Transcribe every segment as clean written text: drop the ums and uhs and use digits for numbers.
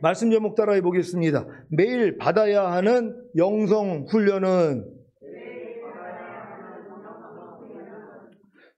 말씀 제목 따라해 보겠습니다. 매일 받아야 하는 영성 훈련은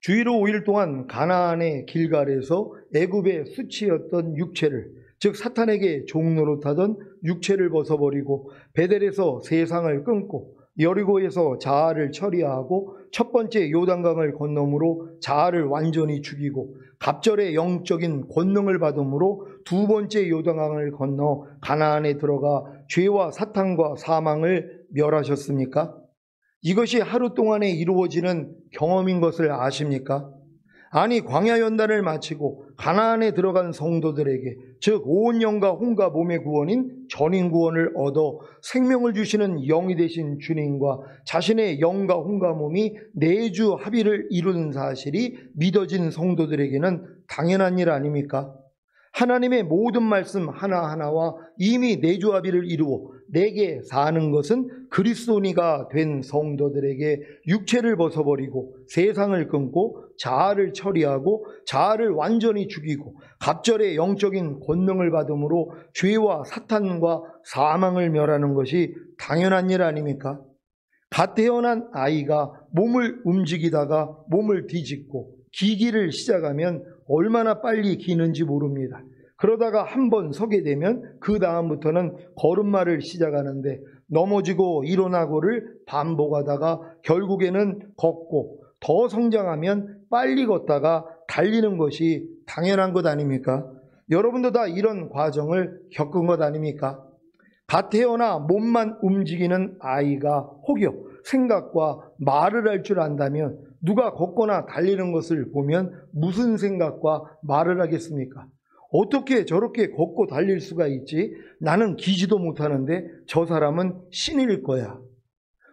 주일로 5일 동안 가나안의 길갈에서 애굽의 수치였던 육체를, 즉 사탄에게 종노릇하던 육체를 벗어버리고 베델에서 세상을 끊고 여리고에서 자아를 처리하고 첫 번째 요단강을 건너므로 자아를 완전히 죽이고 갑절의 영적인 권능을 받음으로 두 번째 요단강을 건너 가나안에 들어가 죄와 사탄과 사망을 멸하셨습니까? 이것이 하루 동안에 이루어지는 경험인 것을 아십니까? 아니, 광야 연단을 마치고 가나안에 들어간 성도들에게, 즉 온 영과 혼과 몸의 구원인 전인 구원을 얻어 생명을 주시는 영이 되신 주님과 자신의 영과 혼과 몸이 내주 합의를 이루는 사실이 믿어진 성도들에게는 당연한 일 아닙니까? 하나님의 모든 말씀 하나하나와 이미 내주 합의를 이루어 내게 사는 것은 그리스도니가 된 성도들에게 육체를 벗어버리고 세상을 끊고 자아를 처리하고 자아를 완전히 죽이고 갑절의 영적인 권능을 받음으로 죄와 사탄과 사망을 멸하는 것이 당연한 일 아닙니까? 갓 태어난 아이가 몸을 움직이다가 몸을 뒤집고 기기를 시작하면 얼마나 빨리 기는지 모릅니다. 그러다가 한번 서게 되면 그 다음부터는 걸음마를 시작하는데 넘어지고 일어나고를 반복하다가 결국에는 걷고 더 성장하면 빨리 걷다가 달리는 것이 당연한 것 아닙니까? 여러분도 다 이런 과정을 겪은 것 아닙니까? 갓 태어나 몸만 움직이는 아이가 혹여 생각과 말을 할 줄 안다면 누가 걷거나 달리는 것을 보면 무슨 생각과 말을 하겠습니까? 어떻게 저렇게 걷고 달릴 수가 있지? 나는 기지도 못하는데 저 사람은 신일 거야.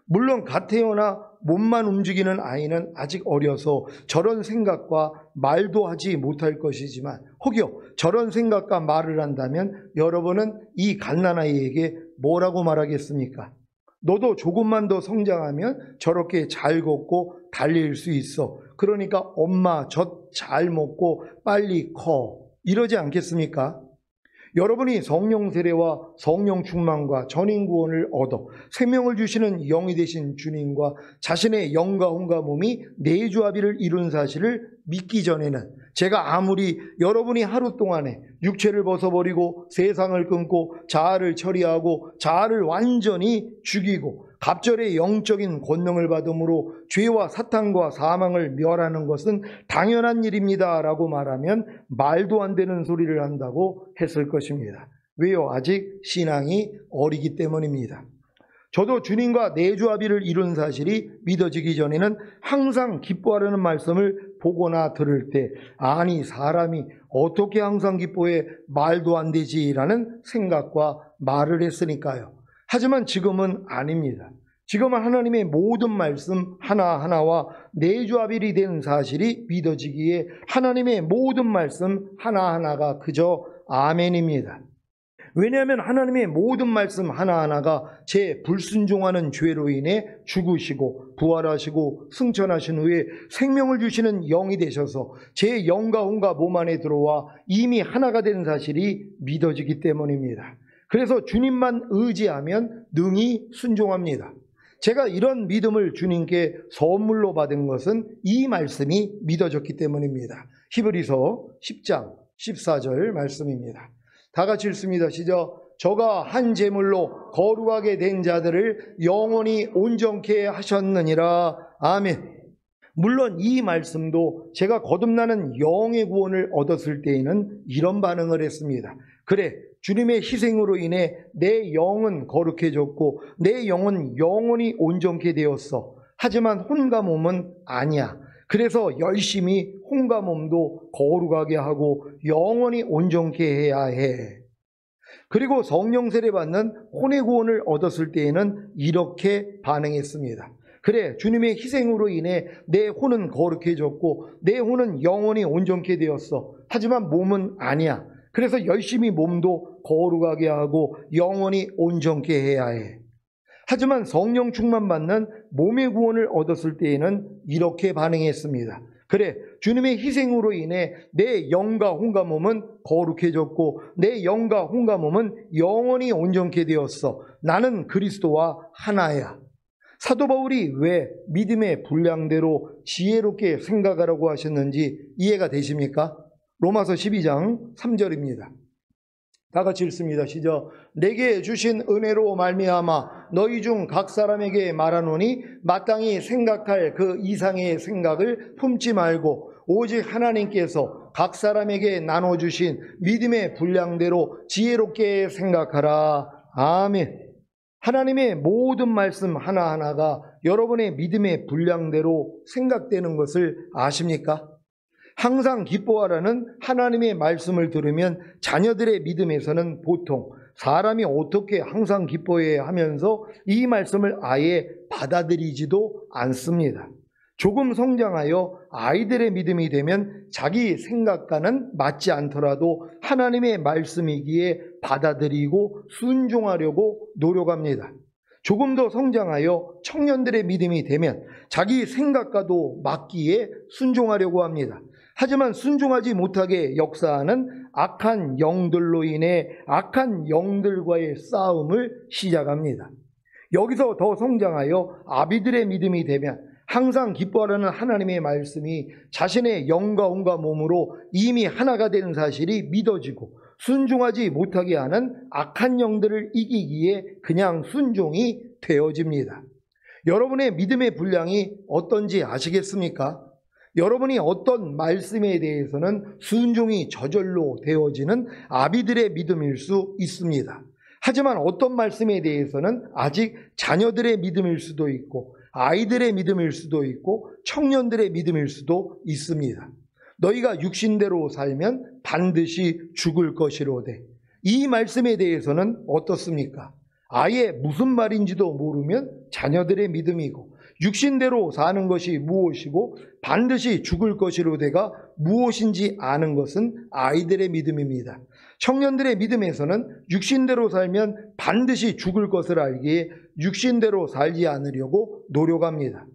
물론 갓 태어나 몸만 움직이는 아이는 아직 어려서 저런 생각과 말도 하지 못할 것이지만 혹여 저런 생각과 말을 한다면 여러분은 이 갓난아이에게 뭐라고 말하겠습니까? 너도 조금만 더 성장하면 저렇게 잘 걷고 달릴 수 있어. 그러니까 엄마 젖 잘 먹고 빨리 커. 이러지 않겠습니까? 여러분이 성령 세례와 성령 충만과 전인 구원을 얻어 생명을 주시는 영이 되신 주님과 자신의 영과 혼과 몸이 내주 합의를 이룬 사실을 믿기 전에는 제가 아무리 여러분이 하루 동안에 육체를 벗어버리고 세상을 끊고 자아를 처리하고 자아를 완전히 죽이고 갑절의 영적인 권능을 받음으로 죄와 사탄과 사망을 멸하는 것은 당연한 일입니다 라고 말하면 말도 안 되는 소리를 한다고 했을 것입니다. 왜요? 아직 신앙이 어리기 때문입니다. 저도 주님과 내주 합의를 이룬 사실이 믿어지기 전에는 항상 기뻐하라는 말씀을 보거나 들을 때 아니 사람이 어떻게 항상 기뻐해 말도 안 되지라는 생각과 말을 했으니까요. 하지만 지금은 아닙니다. 지금은 하나님의 모든 말씀 하나하나와 내주 합의이 된 사실이 믿어지기에 하나님의 모든 말씀 하나하나가 그저 아멘입니다. 왜냐하면 하나님의 모든 말씀 하나하나가 제 불순종하는 죄로 인해 죽으시고 부활하시고 승천하신 후에 생명을 주시는 영이 되셔서 제 영과 혼과 몸 안에 들어와 이미 하나가 된 사실이 믿어지기 때문입니다. 그래서 주님만 의지하면 능히 순종합니다. 제가 이런 믿음을 주님께 선물로 받은 것은 이 말씀이 믿어졌기 때문입니다. 히브리서 10장 14절 말씀입니다. 다 같이 읽습니다. 시작. 저가 한 제물로 거룩하게 된 자들을 영원히 온전케 하셨느니라. 아멘. 물론 이 말씀도 제가 거듭나는 영의 구원을 얻었을 때에는 이런 반응을 했습니다. 그래, 주님의 희생으로 인해 내 영은 거룩해졌고 내 영은 영원히 온전케 되었어. 하지만 혼과 몸은 아니야. 그래서 열심히 혼과 몸도 거룩하게 하고 영원히 온전케 해야 해. 그리고 성령 세례 받는 혼의 구원을 얻었을 때에는 이렇게 반응했습니다. 그래, 주님의 희생으로 인해 내 혼은 거룩해졌고 내 혼은 영원히 온전케 되었어. 하지만 몸은 아니야. 그래서 열심히 몸도 거룩하게 하고 영원히 온전케 해야 해. 하지만 성령 충만 받는 몸의 구원을 얻었을 때에는 이렇게 반응했습니다. 그래, 주님의 희생으로 인해 내 영과 혼과 몸은 거룩해졌고 내 영과 혼과 몸은 영원히 온전케 되었어. 나는 그리스도와 하나야. 사도 바울이 왜 믿음의 분량대로 지혜롭게 생각하라고 하셨는지 이해가 되십니까? 로마서 12장 3절입니다. 다 같이 읽습니다. 시작. 내게 주신 은혜로 말미암아 너희 중 각 사람에게 말하노니 마땅히 생각할 그 이상의 생각을 품지 말고 오직 하나님께서 각 사람에게 나눠주신 믿음의 분량대로 지혜롭게 생각하라. 아멘. 하나님의 모든 말씀 하나하나가 여러분의 믿음의 분량대로 생각되는 것을 아십니까? 항상 기뻐하라는 하나님의 말씀을 들으면 자녀들의 믿음에서는 보통 사람이 어떻게 항상 기뻐해야 하면서 이 말씀을 아예 받아들이지도 않습니다. 조금 성장하여 아이들의 믿음이 되면 자기 생각과는 맞지 않더라도 하나님의 말씀이기에 받아들이고 순종하려고 노력합니다. 조금 더 성장하여 청년들의 믿음이 되면 자기 생각과도 맞기에 순종하려고 합니다. 하지만 순종하지 못하게 역사하는 악한 영들로 인해 악한 영들과의 싸움을 시작합니다. 여기서 더 성장하여 아비들의 믿음이 되면 항상 기뻐하라는 하나님의 말씀이 자신의 영과 혼과 몸으로 이미 하나가 되는 사실이 믿어지고 순종하지 못하게 하는 악한 영들을 이기기에 그냥 순종이 되어집니다. 여러분의 믿음의 분량이 어떤지 아시겠습니까? 여러분이 어떤 말씀에 대해서는 순종이 저절로 되어지는 아비들의 믿음일 수 있습니다. 하지만 어떤 말씀에 대해서는 아직 자녀들의 믿음일 수도 있고 아이들의 믿음일 수도 있고 청년들의 믿음일 수도 있습니다. 너희가 육신대로 살면 반드시 죽을 것이로되. 이 말씀에 대해서는 어떻습니까? 아예 무슨 말인지도 모르면 자녀들의 믿음이고 육신대로 사는 것이 무엇이고 반드시 죽을 것이로되가 무엇인지 아는 것은 아이들의 믿음입니다. 청년들의 믿음에서는 육신대로 살면 반드시 죽을 것을 알기에 육신대로 살지 않으려고 노력합니다.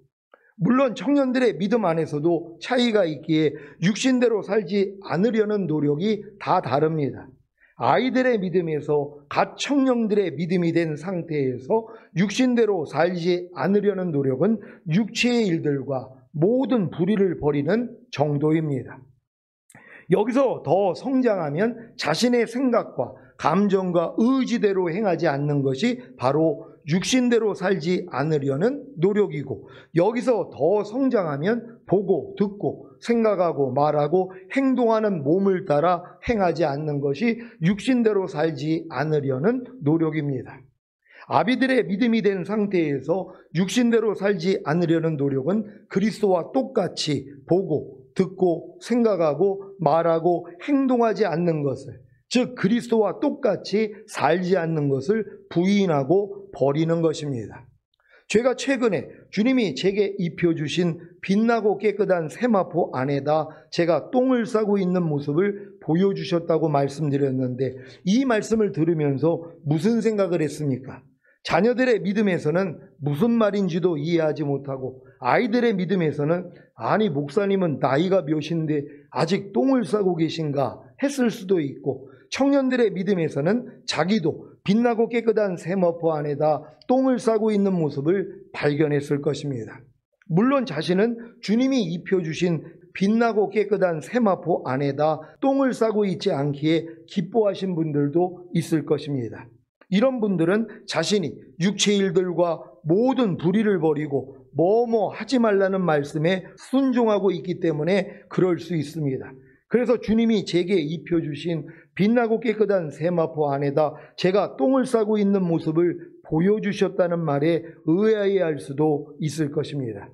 물론 청년들의 믿음 안에서도 차이가 있기에 육신대로 살지 않으려는 노력이 다 다릅니다. 아이들의 믿음에서 갓 청년들의 믿음이 된 상태에서 육신대로 살지 않으려는 노력은 육체의 일들과 모든 불의를 버리는 정도입니다. 여기서 더 성장하면 자신의 생각과 감정과 의지대로 행하지 않는 것이 바로 육신대로 살지 않으려는 노력이고, 여기서 더 성장하면 보고 듣고 생각하고 말하고 행동하는 몸을 따라 행하지 않는 것이 육신대로 살지 않으려는 노력입니다. 아비들의 믿음이 된 상태에서 육신대로 살지 않으려는 노력은 그리스도와 똑같이 보고 듣고 생각하고 말하고 행동하지 않는 것을, 즉 그리스도와 똑같이 살지 않는 것을 부인하고 버리는 것입니다. 제가 최근에 주님이 제게 입혀주신 빛나고 깨끗한 세마포 안에다 제가 똥을 싸고 있는 모습을 보여주셨다고 말씀드렸는데, 이 말씀을 들으면서 무슨 생각을 했습니까? 자녀들의 믿음에서는 무슨 말인지도 이해하지 못하고, 아이들의 믿음에서는 아니 목사님은 나이가 몇인데 아직 똥을 싸고 계신가 했을 수도 있고, 청년들의 믿음에서는 자기도 빛나고 깨끗한 세마포 안에다 똥을 싸고 있는 모습을 발견했을 것입니다. 물론 자신은 주님이 입혀주신 빛나고 깨끗한 세마포 안에다 똥을 싸고 있지 않기에 기뻐하신 분들도 있을 것입니다. 이런 분들은 자신이 육체 일들과 모든 불의를 버리고 뭐뭐 하지 말라는 말씀에 순종하고 있기 때문에 그럴 수 있습니다. 그래서 주님이 제게 입혀주신 빛나고 깨끗한 세마포 안에다 제가 똥을 싸고 있는 모습을 보여주셨다는 말에 의아해할 수도 있을 것입니다.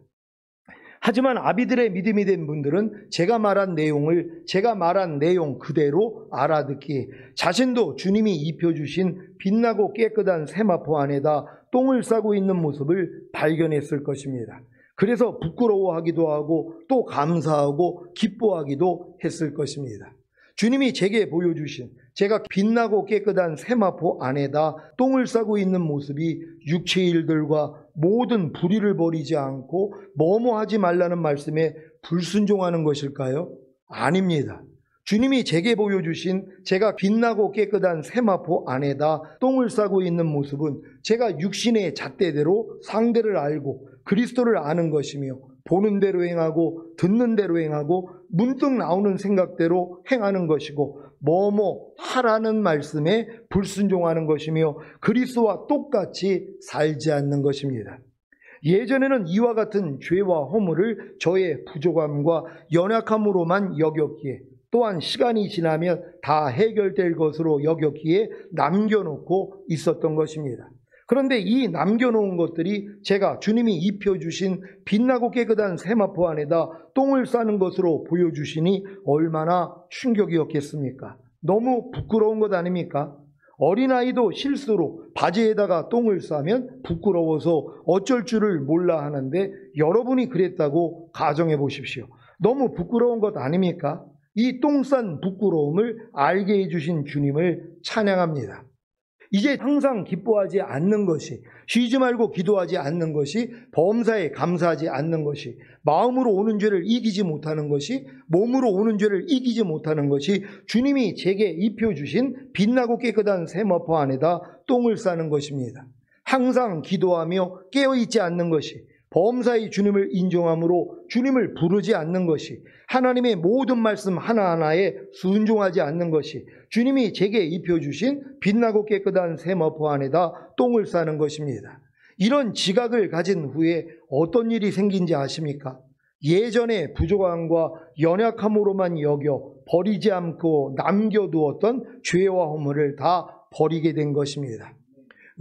하지만 아비들의 믿음이 된 분들은 제가 말한 내용 그대로 알아듣기에 자신도 주님이 입혀주신 빛나고 깨끗한 세마포 안에다 똥을 싸고 있는 모습을 발견했을 것입니다. 그래서 부끄러워하기도 하고 또 감사하고 기뻐하기도 했을 것입니다. 주님이 제게 보여주신 제가 빛나고 깨끗한 세마포 안에다 똥을 싸고 있는 모습이 육체의 일들과 모든 불의를 버리지 않고 뭐뭐 하지 말라는 말씀에 불순종하는 것일까요? 아닙니다. 주님이 제게 보여주신 제가 빛나고 깨끗한 세마포 안에다 똥을 싸고 있는 모습은 제가 육신의 잣대대로 상대를 알고 그리스도를 아는 것이며 보는 대로 행하고 듣는 대로 행하고 문득 나오는 생각대로 행하는 것이고 뭐뭐 하라는 말씀에 불순종하는 것이며 그리스도와 똑같이 살지 않는 것입니다. 예전에는 이와 같은 죄와 허물을 저의 부족함과 연약함으로만 여겼기에 또한 시간이 지나면 다 해결될 것으로 여겼기에 남겨놓고 있었던 것입니다. 그런데 이 남겨놓은 것들이 제가 주님이 입혀주신 빛나고 깨끗한 세마포 안에다 똥을 싸는 것으로 보여주시니 얼마나 충격이었겠습니까? 너무 부끄러운 것 아닙니까? 어린아이도 실수로 바지에다가 똥을 싸면 부끄러워서 어쩔 줄을 몰라 하는데 여러분이 그랬다고 가정해 보십시오. 너무 부끄러운 것 아닙니까? 이 똥 싼 부끄러움을 알게 해주신 주님을 찬양합니다. 이제 항상 기뻐하지 않는 것이, 쉬지 말고 기도하지 않는 것이, 범사에 감사하지 않는 것이, 마음으로 오는 죄를 이기지 못하는 것이, 몸으로 오는 죄를 이기지 못하는 것이 주님이 제게 입혀주신 빛나고 깨끗한 세마포 안에다 똥을 싸는 것입니다. 항상 기도하며 깨어있지 않는 것이, 범사의 주님을 인정함으로 주님을 부르지 않는 것이, 하나님의 모든 말씀 하나하나에 순종하지 않는 것이 주님이 제게 입혀주신 빛나고 깨끗한 세마포 안에다 똥을 싸는 것입니다. 이런 지각을 가진 후에 어떤 일이 생긴지 아십니까? 예전의 부족함과 연약함으로만 여겨 버리지 않고 남겨두었던 죄와 허물을 다 버리게 된 것입니다.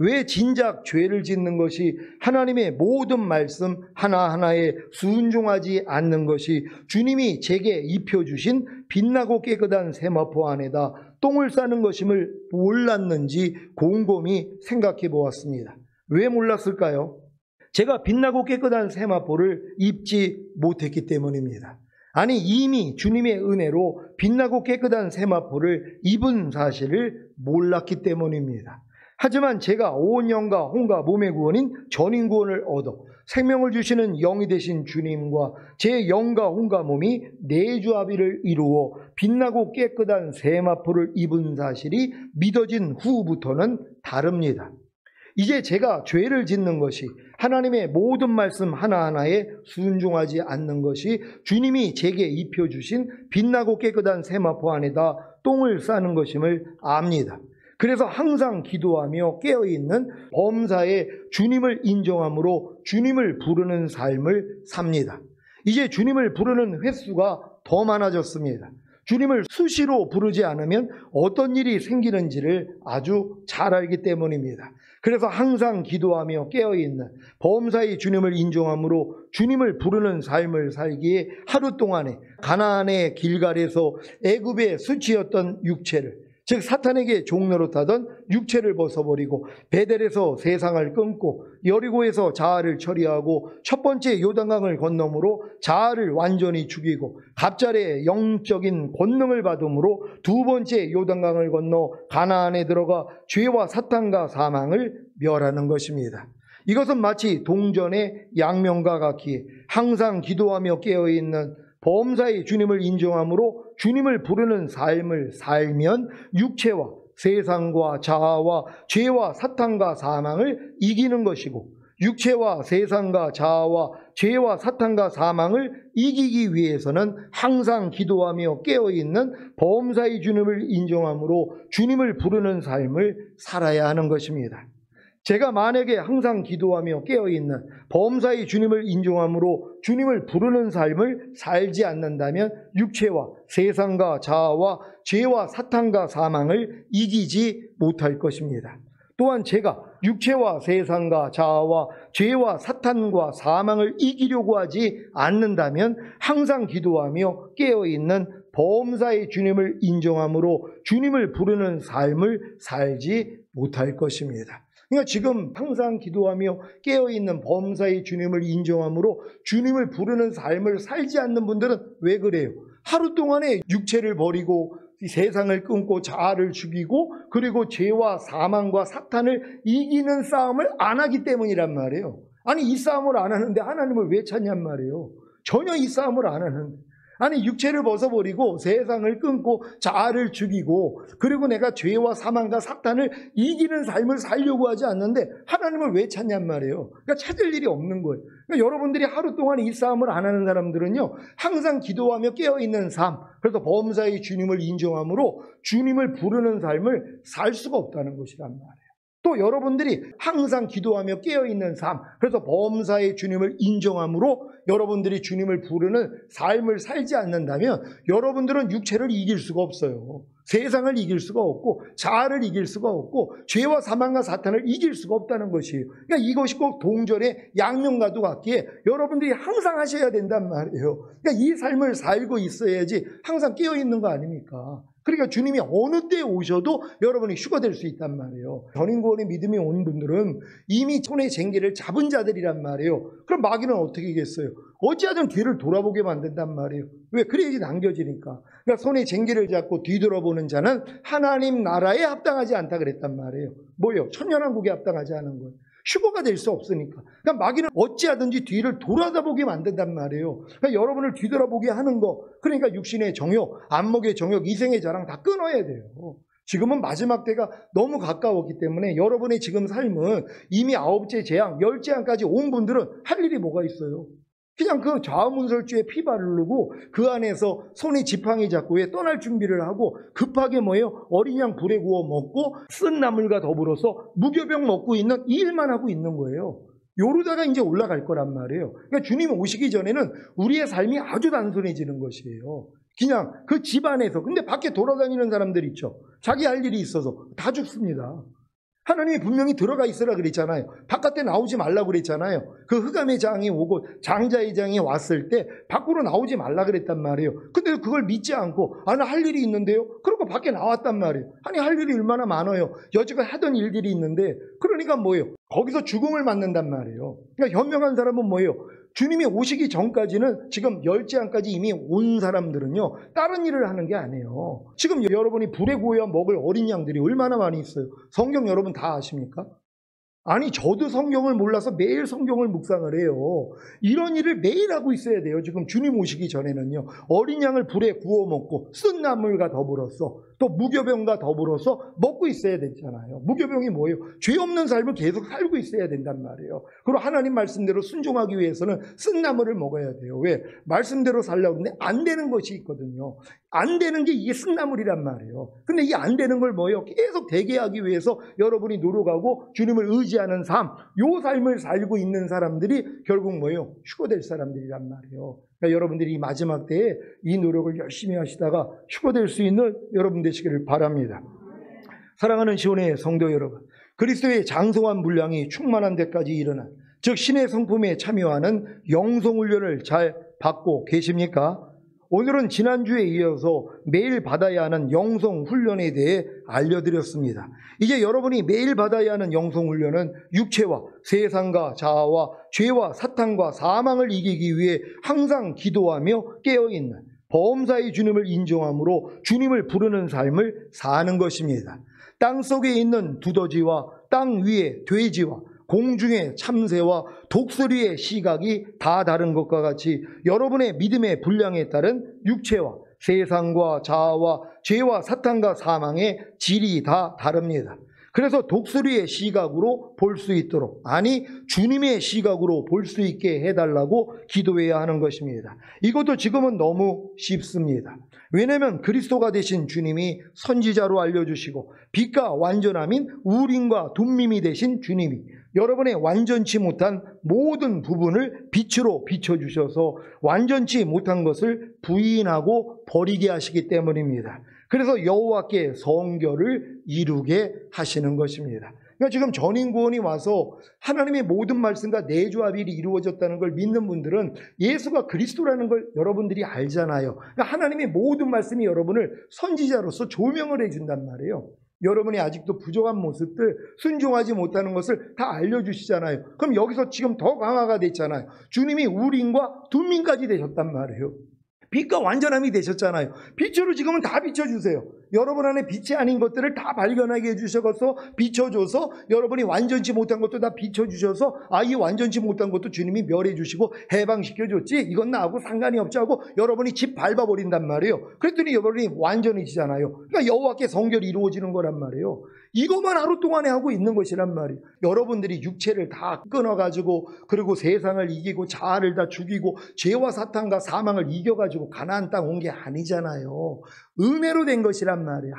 왜 진작 죄를 짓는 것이 하나님의 모든 말씀 하나하나에 순종하지 않는 것이 주님이 제게 입혀주신 빛나고 깨끗한 세마포 안에다 똥을 싸는 것임을 몰랐는지 곰곰이 생각해 보았습니다. 왜 몰랐을까요? 제가 빛나고 깨끗한 세마포를 입지 못했기 때문입니다. 아니, 이미 주님의 은혜로 빛나고 깨끗한 세마포를 입은 사실을 몰랐기 때문입니다. 하지만 제가 온 영과 혼과 몸의 구원인 전인 구원을 얻어 생명을 주시는 영이 되신 주님과 제 영과 혼과 몸이 내주합의를 이루어 빛나고 깨끗한 세마포를 입은 사실이 믿어진 후부터는 다릅니다. 이제 제가 죄를 짓는 것이 하나님의 모든 말씀 하나하나에 순종하지 않는 것이 주님이 제게 입혀주신 빛나고 깨끗한 세마포 안에다 똥을 싸는 것임을 압니다. 그래서 항상 기도하며 깨어있는 범사에 주님을 인정함으로 주님을 부르는 삶을 삽니다. 이제 주님을 부르는 횟수가 더 많아졌습니다. 주님을 수시로 부르지 않으면 어떤 일이 생기는지를 아주 잘 알기 때문입니다. 그래서 항상 기도하며 깨어있는 범사의 주님을 인정함으로 주님을 부르는 삶을 살기에 하루 동안에 가나안의 길갈에서 애굽의 수치였던 육체를, 즉 사탄에게 종노릇하던 육체를 벗어버리고 베델에서 세상을 끊고 여리고에서 자아를 처리하고 첫 번째 요단강을 건너므로 자아를 완전히 죽이고 갑자의 영적인 권능을 받음으로 두 번째 요단강을 건너 가나안에 들어가 죄와 사탄과 사망을 멸하는 것입니다. 이것은 마치 동전의 양면과 같기에 항상 기도하며 깨어있는 범사의 주님을 인정함으로 주님을 부르는 삶을 살면 육체와 세상과 자아와 죄와 사탄과 사망을 이기는 것이고, 육체와 세상과 자아와 죄와 사탄과 사망을 이기기 위해서는 항상 기도하며 깨어있는 범사의 주님을 인정함으로 주님을 부르는 삶을 살아야 하는 것입니다. 제가 만약에 항상 기도하며 깨어있는 범사의 주님을 인정함으로 주님을 부르는 삶을 살지 않는다면 육체와 세상과 자아와 죄와 사탄과 사망을 이기지 못할 것입니다. 또한 제가 육체와 세상과 자아와 죄와 사탄과 사망을 이기려고 하지 않는다면 항상 기도하며 깨어있는 범사의 주님을 인정함으로 주님을 부르는 삶을 살지 못할 것입니다. 그러니까 지금 항상 기도하며 깨어있는 범사의 주님을 인정함으로 주님을 부르는 삶을 살지 않는 분들은 왜 그래요? 하루 동안에 육체를 버리고 세상을 끊고 자아를 죽이고 그리고 죄와 사망과 사탄을 이기는 싸움을 안 하기 때문이란 말이에요. 아니, 이 싸움을 안 하는데 하나님을 왜 찾냔 말이에요. 전혀 이 싸움을 안 하는데, 아니 육체를 벗어버리고 세상을 끊고 자아를 죽이고 그리고 내가 죄와 사망과 사탄을 이기는 삶을 살려고 하지 않는데 하나님을 왜 찾냔 말이에요. 그러니까 찾을 일이 없는 거예요. 그러니까 여러분들이 하루 동안 이 싸움을 안 하는 사람들은요, 항상 기도하며 깨어있는 삶, 그래서 범사의 주님을 인정함으로 주님을 부르는 삶을 살 수가 없다는 것이란 말이에요. 또 여러분들이 항상 기도하며 깨어있는 삶, 그래서 범사의 주님을 인정함으로 여러분들이 주님을 부르는 삶을 살지 않는다면 여러분들은 육체를 이길 수가 없어요. 세상을 이길 수가 없고 자아를 이길 수가 없고 죄와 사망과 사탄을 이길 수가 없다는 것이에요. 그러니까 이것이 꼭 동절의 양면과도 같기에 여러분들이 항상 하셔야 된단 말이에요. 그러니까 이 삶을 살고 있어야지 항상 깨어있는 거 아닙니까? 그러니까 주님이 어느 때에 오셔도 여러분이 휴거될 수 있단 말이에요. 전인구원의 믿음이 온 분들은 이미 손에 쟁기를 잡은 자들이란 말이에요. 그럼 마귀는 어떻게 하겠어요? 어찌하든 뒤를 돌아보게 만든단 말이에요. 왜? 그래야지 남겨지니까. 그러니까 손에 쟁기를 잡고 뒤돌아보는 자는 하나님 나라에 합당하지 않다 그랬단 말이에요. 뭐예요? 천년왕국에 합당하지 않은 거예요. 휴거가 될 수 없으니까. 그러니까 마귀는 어찌하든지 뒤를 돌아다보게 만든단 말이에요. 그러니까 여러분을 뒤돌아보게 하는 거, 그러니까 육신의 정욕, 안목의 정욕, 이생의 자랑 다 끊어야 돼요. 지금은 마지막 때가 너무 가까웠기 때문에 여러분의 지금 삶은 이미 9째 재앙, 10재앙까지 온 분들은 할 일이 뭐가 있어요? 그냥 그 좌문설주에 피 바르고 그 안에서 손에 지팡이 잡고 떠날 준비를 하고 급하게 뭐예요? 어린 양 불에 구워 먹고 쓴 나물과 더불어서 무교병 먹고 있는 이 일만 하고 있는 거예요. 요러다가 이제 올라갈 거란 말이에요. 그러니까 주님 오시기 전에는 우리의 삶이 아주 단순해지는 것이에요. 그냥 그 집안에서. 근데 밖에 돌아다니는 사람들 있죠. 자기 할 일이 있어서 다 죽습니다. 하나님이 분명히 들어가 있으라 그랬잖아요. 바깥에 나오지 말라 그랬잖아요. 그 흑암의 장이 오고 장자의 장이 왔을 때 밖으로 나오지 말라 그랬단 말이에요. 근데 그걸 믿지 않고 나 할 일이 있는데요. 그러고 밖에 나왔단 말이에요. 아니 할 일이 얼마나 많아요. 여지껏 하던 일들이 있는데 그러니까 뭐예요? 거기서 죽음을 맞는단 말이에요. 그러니까 현명한 사람은 뭐예요? 주님이 오시기 전까지는 지금 10재앙까지 이미 온 사람들은요, 다른 일을 하는 게 아니에요. 지금 여러분이 불에 구워 먹을 어린 양들이 얼마나 많이 있어요. 성경 여러분 다 아십니까? 아니 저도 성경을 몰라서 매일 성경을 묵상을 해요. 이런 일을 매일 하고 있어야 돼요. 지금 주님 오시기 전에는요, 어린 양을 불에 구워 먹고 쓴 나물과 더불어서 또 무교병과 더불어서 먹고 있어야 되잖아요. 무교병이 뭐예요? 죄 없는 삶을 계속 살고 있어야 된단 말이에요. 그리고 하나님 말씀대로 순종하기 위해서는 쓴 나물을 먹어야 돼요. 왜? 말씀대로 살려고 하는데 안 되는 것이 있거든요. 안 되는 게 이게 쓴 나물이란 말이에요. 근데 이게 안 되는 걸 뭐예요? 계속 되게 하기 위해서 여러분이 노력하고 주님을 의지하는 삶, 요 삶을 살고 있는 사람들이 결국 뭐예요? 휴거될 사람들이란 말이에요. 그러니까 여러분들이 이 마지막 때에 이 노력을 열심히 하시다가 휴거될 수 있는 여러분 되시기를 바랍니다. 사랑하는 시온의 성도 여러분, 그리스도의 장성한 분량이 충만한 데까지 이르는, 즉 신의 성품에 참여하는 영성훈련을 잘 받고 계십니까? 오늘은 지난주에 이어서 매일 받아야 하는 영성훈련에 대해 알려드렸습니다. 이제 여러분이 매일 받아야 하는 영성훈련은 육체와 세상과 자아와 죄와 사탄과 사망을 이기기 위해 항상 기도하며 깨어있는 범사의 주님을 인정함으로 주님을 부르는 삶을 사는 것입니다. 땅 속에 있는 두더지와 땅 위의 돼지와 공중의 참새와 독수리의 시각이 다 다른 것과 같이 여러분의 믿음의 분량에 따른 육체와 세상과 자아와 죄와 사탄과 사망의 질이 다 다릅니다. 그래서 독수리의 시각으로 볼 수 있도록, 아니 주님의 시각으로 볼 수 있게 해달라고 기도해야 하는 것입니다. 이것도 지금은 너무 쉽습니다. 왜냐하면 그리스도가 되신 주님이 선지자로 알려주시고 빛과 완전함인 우림과 둠밈이 되신 주님이 여러분의 완전치 못한 모든 부분을 빛으로 비춰주셔서 완전치 못한 것을 부인하고 버리게 하시기 때문입니다. 그래서 여호와께 성결을 이루게 하시는 것입니다. 그러니까 지금 전인구원이 와서 하나님의 모든 말씀과 내조합일이 이루어졌다는 걸 믿는 분들은 예수가 그리스도라는 걸 여러분들이 알잖아요. 그러니까 하나님의 모든 말씀이 여러분을 선지자로서 조명을 해준단 말이에요. 여러분이 아직도 부족한 모습들, 순종하지 못하는 것을 다 알려주시잖아요. 그럼 여기서 지금 더 강화가 됐잖아요. 주님이 우림과 둠밈까지 되셨단 말이에요. 빛과 완전함이 되셨잖아요. 빛으로 지금은 다 비춰주세요. 여러분 안에 빛이 아닌 것들을 다 발견하게 해주셔서 비춰줘서 여러분이 완전치 못한 것도 다 비춰주셔서 이 완전치 못한 것도 주님이 멸해 주시고 해방시켜줬지 이건 나하고 상관이 없지 하고 여러분이 집 밟아버린단 말이에요. 그랬더니 여러분이 완전해지잖아요. 그러니까 여호와께 성결이 이루어지는 거란 말이에요. 이것만 하루 동안에 하고 있는 것이란 말이에요. 여러분들이 육체를 다 끊어가지고 그리고 세상을 이기고 자아를 다 죽이고 죄와 사탄과 사망을 이겨가지고 가나안 땅 온 게 아니잖아요. 은혜로 된 것이란 말이에요.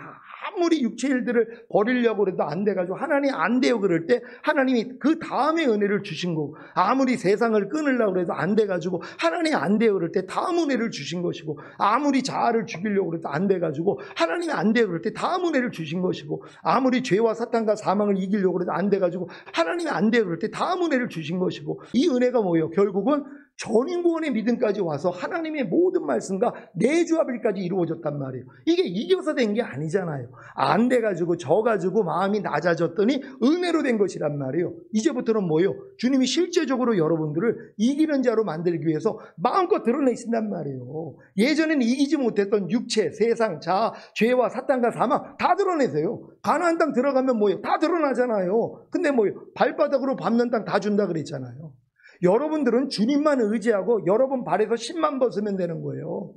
아무리 육체 일들을 버리려고 해도 안 돼가지고 하나님 안 돼요 그럴 때 하나님이 그 다음에 은혜를 주신 거고, 아무리 세상을 끊으려고 해도 안 돼가지고 하나님이 안 돼요 그럴 때 다음 은혜를 주신 것이고, 아무리 자아를 죽이려고 해도 안 돼가지고 하나님이 안 돼요 그럴 때 다음 은혜를 주신 것이고, 아무리 죄와 사탄과 사망을 이기려고 해도 안 돼가지고 하나님이 안 돼요 그럴 때 다음 은혜를 주신 것이고, 이 은혜가 뭐예요? 결국은 전인구원의 믿음까지 와서 하나님의 모든 말씀과 내주합일까지 이루어졌단 말이에요. 이게 이겨서 된 게 아니잖아요. 안 돼가지고 져가지고 마음이 낮아졌더니 은혜로 된 것이란 말이에요. 이제부터는 뭐예요? 주님이 실제적으로 여러분들을 이기는 자로 만들기 위해서 마음껏 드러내신단 말이에요. 예전에는 이기지 못했던 육체, 세상, 자아, 죄와 사탄과 사망 다 드러내세요. 가나안 땅 들어가면 뭐예요? 다 드러나잖아요. 근데 뭐예요? 발바닥으로 밟는 땅 다 준다 그랬잖아요. 여러분들은 주님만 의지하고 여러분 발에서 신만 벗으면 되는 거예요.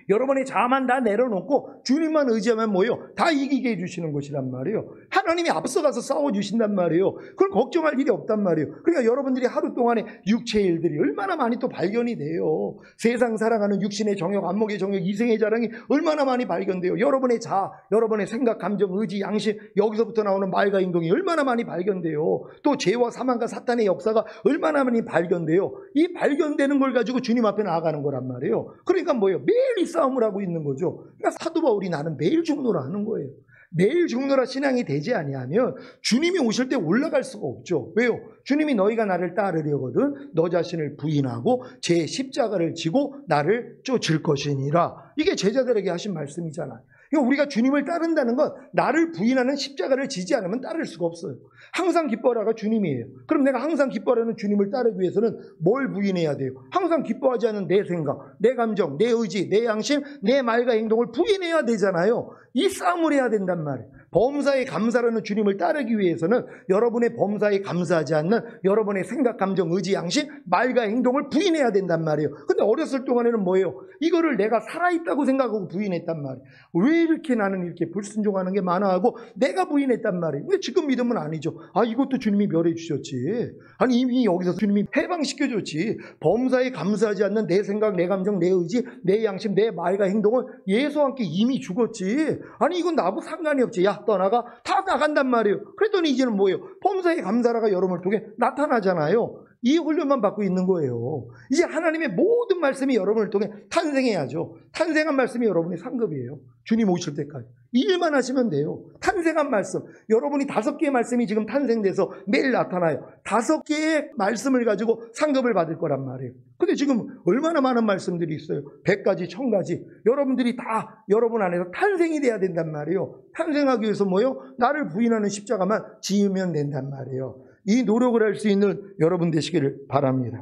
여러분의 자아만 다 내려놓고 주님만 의지하면 뭐예요? 다 이기게 해주시는 것이란 말이에요. 하나님이 앞서가서 싸워주신단 말이에요. 그걸 걱정할 일이 없단 말이에요. 그러니까 여러분들이 하루 동안에 육체의 일들이 얼마나 많이 또 발견이 돼요. 세상 살아가는 육신의 정욕, 안목의 정욕, 이생의 자랑이 얼마나 많이 발견돼요. 여러분의 자아, 여러분의 생각, 감정, 의지, 양심, 여기서부터 나오는 말과 행동이 얼마나 많이 발견돼요. 또 죄와 사망과 사탄의 역사가 얼마나 많이 발견돼요. 이 발견되는 걸 가지고 주님 앞에 나아가는 거란 말이에요. 그러니까 뭐예요? 매일 이 싸움을 하고 있는 거죠. 그러니까 사도 바울이 나는 매일 죽노라 하는 거예요. 매일 죽노라 신앙이 되지 아니하면 주님이 오실 때 올라갈 수가 없죠. 왜요? 주님이 너희가 나를 따르려거든 너 자신을 부인하고 제 십자가를 지고 나를 쫓을 것이니라. 이게 제자들에게 하신 말씀이잖아요. 그러니까 우리가 주님을 따른다는 건 나를 부인하는 십자가를 지지 않으면 따를 수가 없어요. 항상 기뻐하라가 주님이에요. 그럼 내가 항상 기뻐하는 주님을 따르기 위해서는 뭘 부인해야 돼요? 항상 기뻐하지 않은 내 생각, 내 감정, 내 의지, 내 양심, 내 말과 행동을 부인해야 되잖아요. 이 싸움을 해야 된단 말이에요. 범사에 감사라는 주님을 따르기 위해서는 여러분의 범사에 감사하지 않는 여러분의 생각, 감정, 의지, 양심, 말과 행동을 부인해야 된단 말이에요. 근데 어렸을 동안에는 뭐예요? 이거를 내가 살아있다고 생각하고 부인했단 말이에요. 왜 이렇게 나는 이렇게 불순종하는 게 많아 하고 내가 부인했단 말이에요. 근데 지금 믿으면 아니죠. 이것도 주님이 멸해 주셨지. 아니 이미 여기서 주님이 해방시켜줬지. 범사에 감사하지 않는 내 생각, 내 감정, 내 의지, 내 양심, 내 말과 행동은 예수와 함께 이미 죽었지. 아니 이건 나하고 상관이 없지. 야 떠나가 다 나간단 말이에요. 그랬더니 이제는 뭐예요? 범사에 감사라가 여러분을 통해 나타나잖아요. 이 훈련만 받고 있는 거예요. 이제 하나님의 모든 말씀이 여러분을 통해 탄생해야죠. 탄생한 말씀이 여러분의 상급이에요. 주님 오실 때까지 이 일만 하시면 돼요. 탄생한 말씀, 여러분이 5개의 말씀이 지금 탄생돼서 매일 나타나요. 5개의 말씀을 가지고 상급을 받을 거란 말이에요. 근데 지금 얼마나 많은 말씀들이 있어요. 100가지, 1000가지. 여러분들이 다 여러분 안에서 탄생이 돼야 된단 말이에요. 탄생하기 위해서 뭐예요? 나를 부인하는 십자가만 지으면 된단 말이에요. 이 노력을 할 수 있는 여러분 되시기를 바랍니다.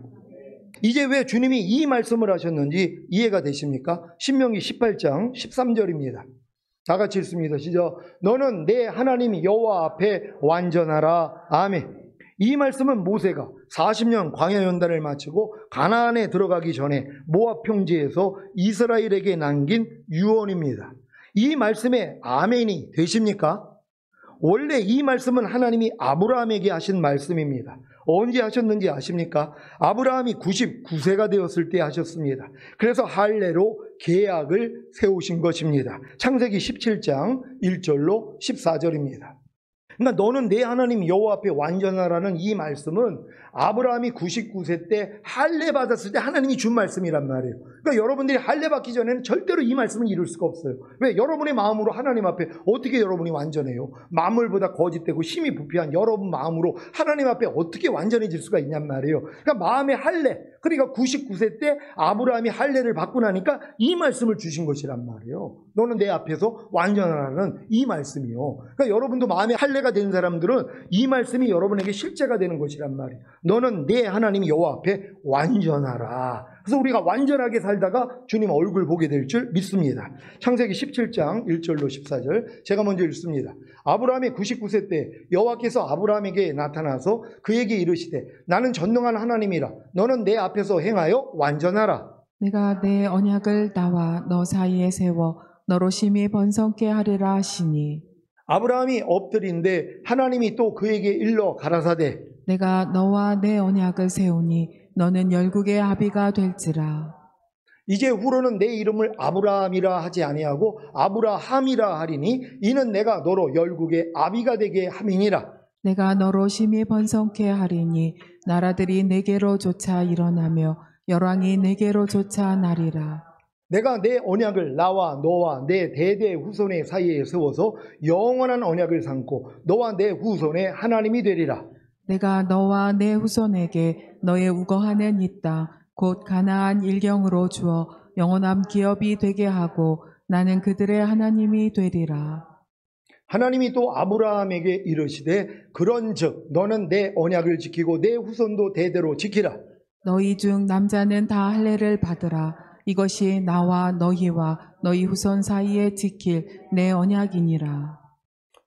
이제 왜 주님이 이 말씀을 하셨는지 이해가 되십니까? 신명기 18장 13절입니다. 다 같이 읽습니다. 시작. 너는 내 하나님 여호와 앞에 완전하라. 아멘. 이 말씀은 모세가 40년 광야 연단을 마치고 가나안에 들어가기 전에 모압 평지에서 이스라엘에게 남긴 유언입니다. 이 말씀에 아멘이 되십니까? 원래 이 말씀은 하나님이 아브라함에게 하신 말씀입니다. 언제 하셨는지 아십니까? 아브라함이 99세가 되었을 때 하셨습니다. 그래서 할례로 계약을 세우신 것입니다. 창세기 17장 1절로 14절입니다. 그러니까 너는 내 하나님 여호와 앞에 완전하라는 이 말씀은 아브라함이 99세 때 할례 받았을 때 하나님이 준 말씀이란 말이에요. 그러니까 여러분들이 할례 받기 전에는 절대로 이 말씀을 이룰 수가 없어요. 왜? 여러분의 마음으로 하나님 앞에 어떻게 여러분이 완전해요? 만물보다 거짓되고 힘이 부패한 여러분 마음으로 하나님 앞에 어떻게 완전해질 수가 있냔 말이에요. 그러니까 마음의 할례, 그러니까 99세 때 아브라함이 할례를 받고 나니까 이 말씀을 주신 것이란 말이에요. 너는 내 앞에서 완전하라는 이 말씀이요. 그러니까 여러분도 마음의 할례가 된 사람들은 이 말씀이 여러분에게 실제가 되는 것이란 말이에요. 너는 내 하나님 여호와 앞에 완전하라 그래서 우리가 완전하게 살다가 주님 얼굴 보게 될 줄 믿습니다. 창세기 17장 1절로 14절 제가 먼저 읽습니다. 아브라함이 99세 때 여호와께서 아브라함에게 나타나서 그에게 이르시되 나는 전능한 하나님이라 너는 내 앞에서 행하여 완전하라. 내가 내 언약을 나와 너 사이에 세워 너로 심히 번성케 하리라 하시니 아브라함이 엎드린데 하나님이 또 그에게 일러 가라사대 내가 너와 내 언약을 세우니 너는 열국의 아비가 될지라. 이제 후로는 내 이름을 아브라함이라 하지 아니하고 아브라함이라 하리니 이는 내가 너로 열국의 아비가 되게 함이니라. 내가 너로 심히 번성케 하리니 나라들이 내게로 쫓아 일어나며 열왕이 내게로 쫓아 나리라. 내가 내 언약을 나와 너와 내 대대 후손의 사이에 세워서 영원한 언약을 삼고 너와 내 후손의 하나님이 되리라. 내가 너와 내 후손에게 너의 우거하는 이 땅 곧 가나안 일경으로 주어 영원한 기업이 되게 하고 나는 그들의 하나님이 되리라. 하나님이 또 아브라함에게 이르시되 그런즉 너는 내 언약을 지키고 내 후손도 대대로 지키라. 너희 중 남자는 다 할례를 받으라. 이것이 나와 너희와 너희 후손 사이에 지킬 내 언약이니라.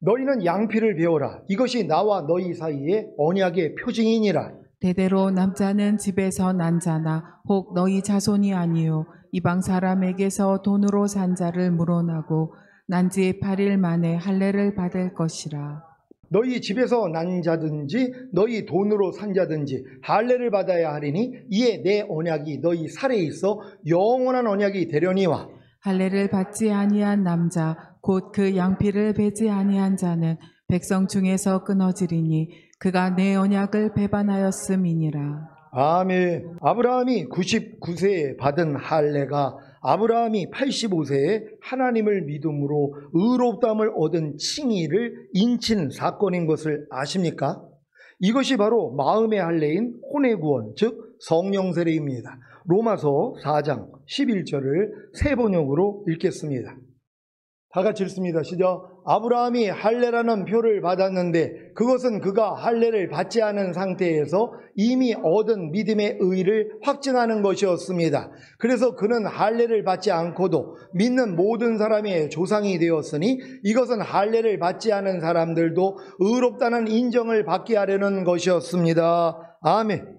너희는 양피를 베어라. 이것이 나와 너희 사이에 언약의 표징이니라. 대대로 남자는 집에서 난 자나 혹 너희 자손이 아니요 이방 사람에게서 돈으로 산 자를 물어나고 난 지 8일 만에 할례를 받을 것이라. 너희 집에서 난 자든지 너희 돈으로 산 자든지 할례를 받아야 하리니 이에 내 언약이 너희 살에 있어 영원한 언약이 되려니와. 할례를 받지 아니한 남자 곧 그 양피를 베지 아니한 자는 백성 중에서 끊어지리니 그가 내 언약을 배반하였음이니라. 아멘. 아브라함이 99세에 받은 할례가 아브라함이 85세에 하나님을 믿음으로 의롭다함을 얻은 칭의를 인친 사건인 것을 아십니까? 이것이 바로 마음의 할례인 혼의 구원, 즉 성령 세례입니다. 로마서 4장 11절을 세 번역으로 읽겠습니다. 다 같이 읽습니다. 시작. 아브라함이 할례라는 표를 받았는데 그것은 그가 할례를 받지 않은 상태에서 이미 얻은 믿음의 의를 확증하는 것이었습니다. 그래서 그는 할례를 받지 않고도 믿는 모든 사람의 조상이 되었으니 이것은 할례를 받지 않은 사람들도 의롭다는 인정을 받게 하려는 것이었습니다. 아멘.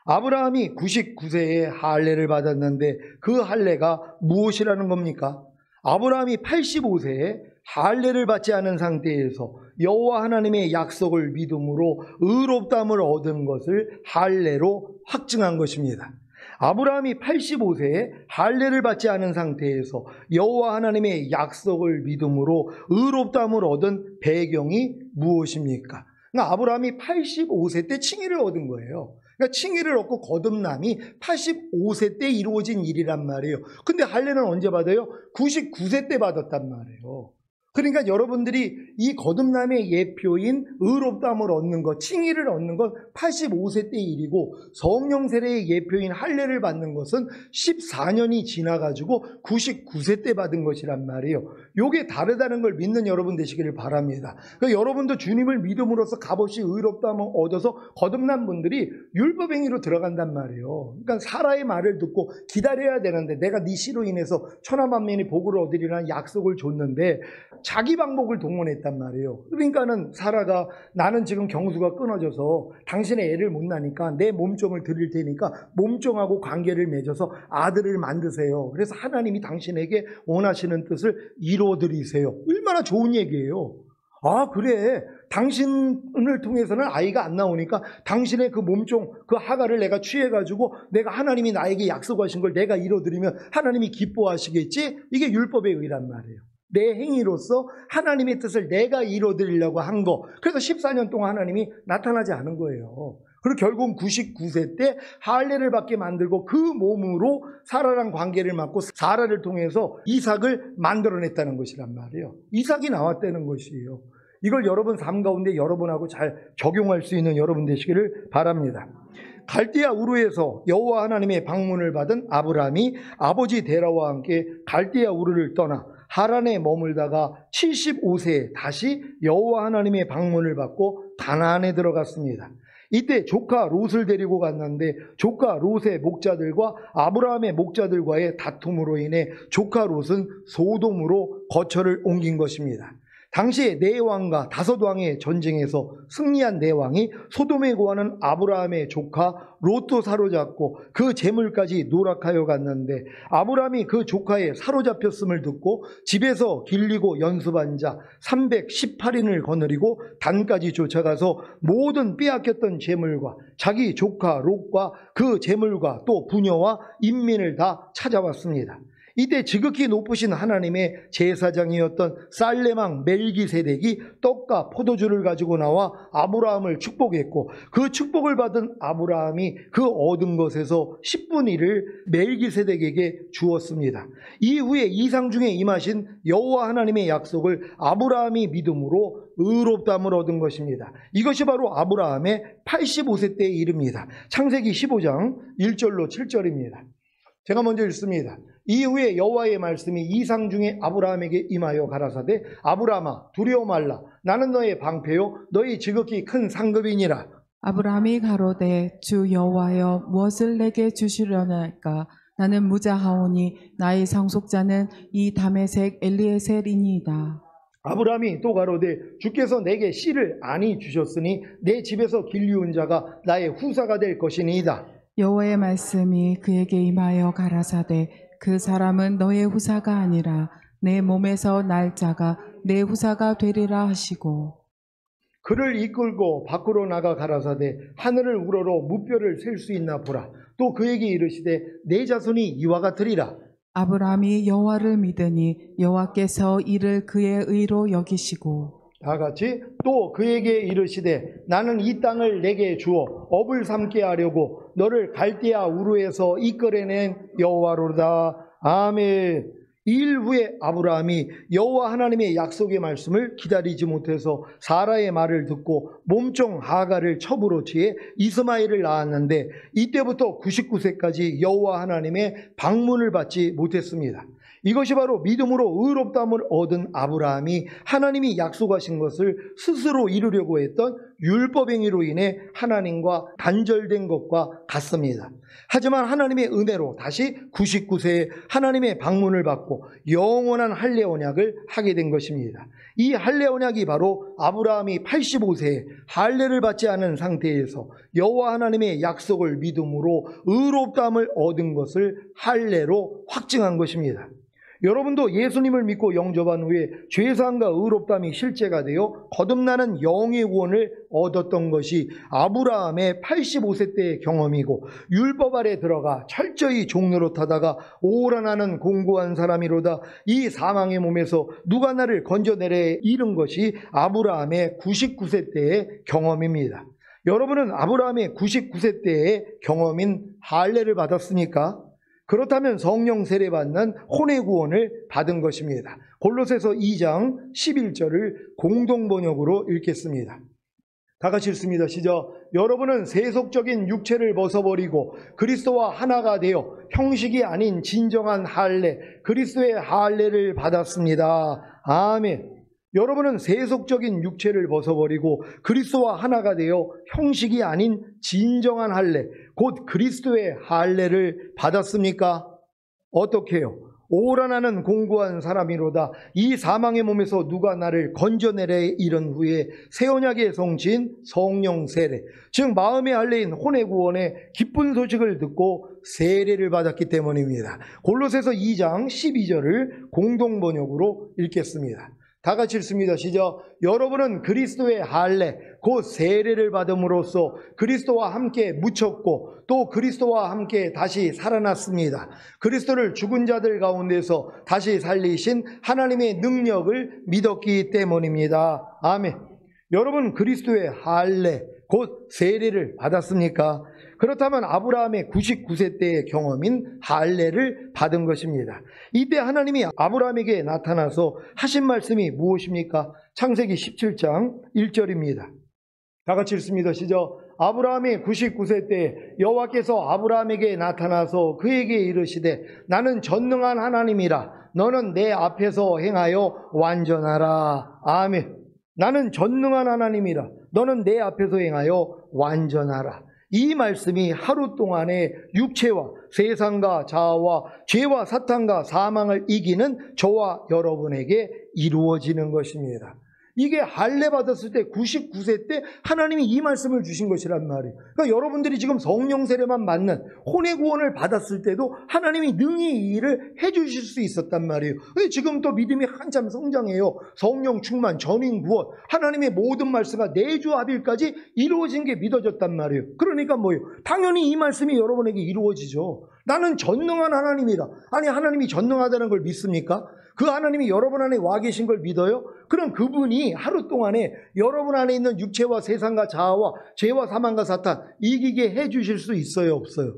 아브라함이 99세에 할례를 받았는데 그 할례가 무엇이라는 겁니까? 아브라함이 85세에 할례를 받지 않은 상태에서 여호와 하나님의 약속을 믿음으로 의롭다함을 얻은 것을 할례로 확증한 것입니다. 아브라함이 85세에 할례를 받지 않은 상태에서 여호와 하나님의 약속을 믿음으로 의롭다함을 얻은 배경이 무엇입니까? 그러니까 아브라함이 85세 때 칭의를 얻은 거예요. 그러니까 칭의를 얻고 거듭남이 85세 때 이루어진 일이란 말이에요. 근데 할례는 언제 받아요? 99세 때 받았단 말이에요. 그러니까 여러분들이 이 거듭남의 예표인 의롭다함을 얻는 것, 칭의를 얻는 것 85세 때 일이고 성령 세례의 예표인 할례를 받는 것은 14년이 지나가지고 99세 때 받은 것이란 말이에요. 이게 다르다는 걸 믿는 여러분 되시기를 바랍니다. 그러니까 여러분도 주님을 믿음으로써 값없이 의롭다함을 얻어서 거듭난 분들이 율법행위로 들어간단 말이에요. 그러니까 사라의 말을 듣고 기다려야 되는데 내가 네 씨로 인해서 천하만민이 복을 얻으리라는 약속을 줬는데 자기 방법을 동원했단 말이에요. 그러니까는 사라가 나는 지금 경수가 끊어져서 당신의 애를 못 낳으니까 내 몸종을 드릴 테니까 몸종하고 관계를 맺어서 아들을 만드세요. 그래서 하나님이 당신에게 원하시는 뜻을 이루어드리세요. 얼마나 좋은 얘기예요. 아 그래 당신을 통해서는 아이가 안 나오니까 당신의 그 몸종 그 하가를 내가 취해가지고 내가 하나님이 나에게 약속하신 걸 내가 이루어드리면 하나님이 기뻐하시겠지? 이게 율법의 의란 말이에요. 내 행위로서 하나님의 뜻을 내가 이루어드리려고 한 거. 그래서 14년 동안 하나님이 나타나지 않은 거예요. 그리고 결국 99세 때 할례를 받게 만들고 그 몸으로 사라랑 관계를 맺고 사라를 통해서 이삭을 만들어냈다는 것이란 말이에요. 이삭이 나왔다는 것이에요. 이걸 여러분 삶 가운데 여러분하고 잘 적용할 수 있는 여러분 되시기를 바랍니다. 갈대아 우르에서 여호와 하나님의 방문을 받은 아브라함이 아버지 데라와 함께 갈대아 우르를 떠나 하란에 머물다가 75세에 다시 여호와 하나님의 방문을 받고 가나안에 들어갔습니다. 이때 조카 롯을 데리고 갔는데 조카 롯의 목자들과 아브라함의 목자들과의 다툼으로 인해 조카 롯은 소돔으로 거처를 옮긴 것입니다. 당시에 네 왕과 다섯 왕의 전쟁에서 승리한 네 왕이 소돔에 거하는 아브라함의 조카 롯도 사로잡고 그 재물까지 노락하여 갔는데, 아브라함이 그 조카의 사로잡혔음을 듣고 집에서 길리고 연습한 자 318인을 거느리고 단까지 쫓아가서 모든 빼앗겼던 재물과 자기 조카 롯과 그 재물과 또 부녀와 인민을 다 찾아왔습니다. 이때 지극히 높으신 하나님의 제사장이었던 살레망 멜기세덱이 떡과 포도주를 가지고 나와 아브라함을 축복했고, 그 축복을 받은 아브라함이 그 얻은 것에서 10분의 1을 멜기세덱에게 주었습니다. 이후에 이상 중에 임하신 여호와 하나님의 약속을 아브라함이 믿음으로 의롭다함을 얻은 것입니다. 이것이 바로 아브라함의 85세 때에 이릅니다. 창세기 15장 1절로 7절입니다. 제가 먼저 읽습니다. 이후에 여호와의 말씀이 이상 중에 아브라함에게 임하여 가라사대, 아브라함아 두려워 말라. 나는 너의 방패요 너희 지극히 큰 상급이니라. 아브라함이 가로되 주 여호와여 무엇을 내게 주시려나이까? 나는 무자하오니 나의 상속자는 이 다메색 엘리에셀이니이다. 아브라함이 또 가로되 주께서 내게 씨를 아니 주셨으니 내 집에서 길리운 자가 나의 후사가 될 것이니이다. 여호와의 말씀이 그에게 임하여 가라사대 그 사람은 너의 후사가 아니라 내 몸에서 날 자가 내 후사가 되리라 하시고, 그를 이끌고 밖으로 나가 가라사대 하늘을 우러러 무뼈를 셀 수 있나 보라. 또 그에게 이르시되 내 자손이 이와 같으리라. 아브라함이 여호와를 믿으니 여호와께서 이를 그의 의로 여기시고, 다 같이 또 그에게 이르시되 나는 이 땅을 내게 주어 업을 삼게 하려고 너를 갈대아 우르에서 이끌어낸 여호와로다. 아멘. 이 일 후에 아브라함이 여호와 하나님의 약속의 말씀을 기다리지 못해서 사라의 말을 듣고 몸종 하가를 첩으로 취해 이스마엘을 낳았는데, 이때부터 99세까지 여호와 하나님의 방문을 받지 못했습니다. 이것이 바로 믿음으로 의롭다함을 얻은 아브라함이 하나님이 약속하신 것을 스스로 이루려고 했던 율법행위로 인해 하나님과 단절된 것과 같습니다. 하지만 하나님의 은혜로 다시 99세에 하나님의 방문을 받고 영원한 할례 언약을 하게 된 것입니다. 이 할례 언약이 바로 아브라함이 85세에 할례를 받지 않은 상태에서 여호와 하나님의 약속을 믿음으로 의롭다함을 얻은 것을 할례로 확증한 것입니다. 여러분도 예수님을 믿고 영접한 후에 죄사함과 의롭다함이 실제가 되어 거듭나는 영의 구원을 얻었던 것이 아브라함의 85세 때의 경험이고, 율법 아래 들어가 철저히 종노릇하다가 오란하는 공고한 사람이로다 이 사망의 몸에서 누가 나를 건져내래 이른 것이 아브라함의 99세 때의 경험입니다. 여러분은 아브라함의 99세 때의 경험인 할례를 받았습니까? 그렇다면 성령 세례 받는 혼의 구원을 받은 것입니다. 골로새서 2장 11절을 공동 번역으로 읽겠습니다. 다 같이 읽습니다. 시작. 여러분은 세속적인 육체를 벗어버리고 그리스도와 하나가 되어 형식이 아닌 진정한 할례, 그리스도의 할례를 받았습니다. 아멘. 여러분은 세속적인 육체를 벗어버리고 그리스도와 하나가 되어 형식이 아닌 진정한 할례, 곧 그리스도의 할례를 받았습니까? 어떻게 해요? 오란하는 공고한 사람이로다 이 사망의 몸에서 누가 나를 건져내래 이른 후에 새 언약의 성취인 성령 세례, 즉 마음의 할례인 혼의 구원의 기쁜 소식을 듣고 세례를 받았기 때문입니다. 골로새서 2장 12절을 공동 번역으로 읽겠습니다. 다 같이 읽습니다. 시작. 여러분은 그리스도의 할례 곧 세례를 받음으로써 그리스도와 함께 묻혔고 또 그리스도와 함께 다시 살아났습니다. 그리스도를 죽은 자들 가운데서 다시 살리신 하나님의 능력을 믿었기 때문입니다. 아멘. 여러분 그리스도의 할례 곧 세례를 받았습니까? 그렇다면 아브라함의 99세 때의 경험인 할례를 받은 것입니다. 이때 하나님이 아브라함에게 나타나서 하신 말씀이 무엇입니까? 창세기 17장 1절입니다. 다 같이 읽습니다. 시작. 아브라함이 99세 때 여호와께서 아브라함에게 나타나서 그에게 이르시되 나는 전능한 하나님이라 너는 내 앞에서 행하여 완전하라. 아멘. 나는 전능한 하나님이라. 너는 내 앞에서 행하여 완전하라. 이 말씀이 하루 동안에 육체와 세상과 자아와 죄와 사탄과 사망을 이기는 저와 여러분에게 이루어지는 것입니다. 이게 할례 받았을 때 99세 때 하나님이 이 말씀을 주신 것이란 말이에요. 그러니까 여러분들이 지금 성령 세례만 받는 혼의 구원을 받았을 때도 하나님이 능히 이 일을 해주실 수 있었단 말이에요. 근데 지금 또 믿음이 한참 성장해요. 성령 충만, 전인 구원, 하나님의 모든 말씀과 내주 합일까지 이루어진 게 믿어졌단 말이에요. 그러니까 뭐예요? 당연히 이 말씀이 여러분에게 이루어지죠. 나는 전능한 하나님이다. 아니, 하나님이 전능하다는 걸 믿습니까? 그 하나님이 여러분 안에 와 계신 걸 믿어요? 그럼 그분이 하루 동안에 여러분 안에 있는 육체와 세상과 자아와 죄와 사망과 사탄 이기게 해주실 수 있어요, 없어요?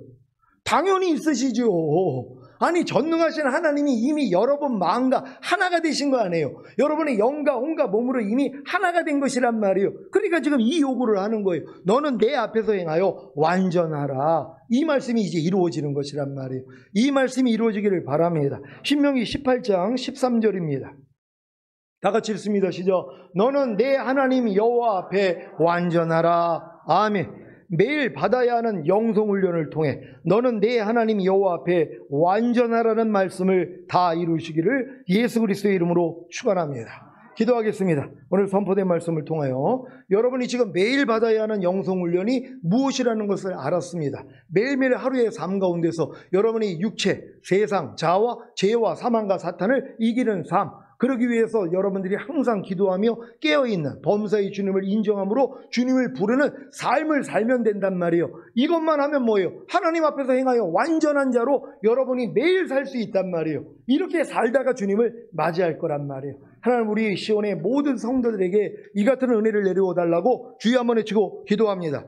당연히 있으시죠. 아니, 전능하신 하나님이 이미 여러분 마음과 하나가 되신 거 아니에요? 여러분의 영과 온과 몸으로 이미 하나가 된 것이란 말이에요. 그러니까 지금 이 요구를 하는 거예요. 너는 내 앞에서 행하여 완전하라. 이 말씀이 이제 이루어지는 것이란 말이에요. 이 말씀이 이루어지기를 바랍니다. 신명기 18장 13절입니다. 다 같이 읽습니다. 시작. 너는 내 하나님 여호와 앞에 완전하라. 아멘. 매일 받아야 하는 영성훈련을 통해 너는 내 하나님 여호와 앞에 완전하라는 말씀을 다 이루시기를 예수 그리스도의 이름으로 축원합니다. 기도하겠습니다. 오늘 선포된 말씀을 통하여 여러분이 지금 매일 받아야 하는 영성훈련이 무엇이라는 것을 알았습니다. 매일매일 하루의 삶 가운데서 여러분이 육체, 세상, 자아와 죄와 사망과 사탄을 이기는 삶, 그러기 위해서 여러분들이 항상 기도하며 깨어있는 범사의 주님을 인정함으로 주님을 부르는 삶을 살면 된단 말이에요. 이것만 하면 뭐예요? 하나님 앞에서 행하여 완전한 자로 여러분이 매일 살 수 있단 말이에요. 이렇게 살다가 주님을 맞이할 거란 말이에요. 하나님, 우리 시온의 모든 성도들에게 이 같은 은혜를 내려달라고 주여 한번 외치고 기도합니다.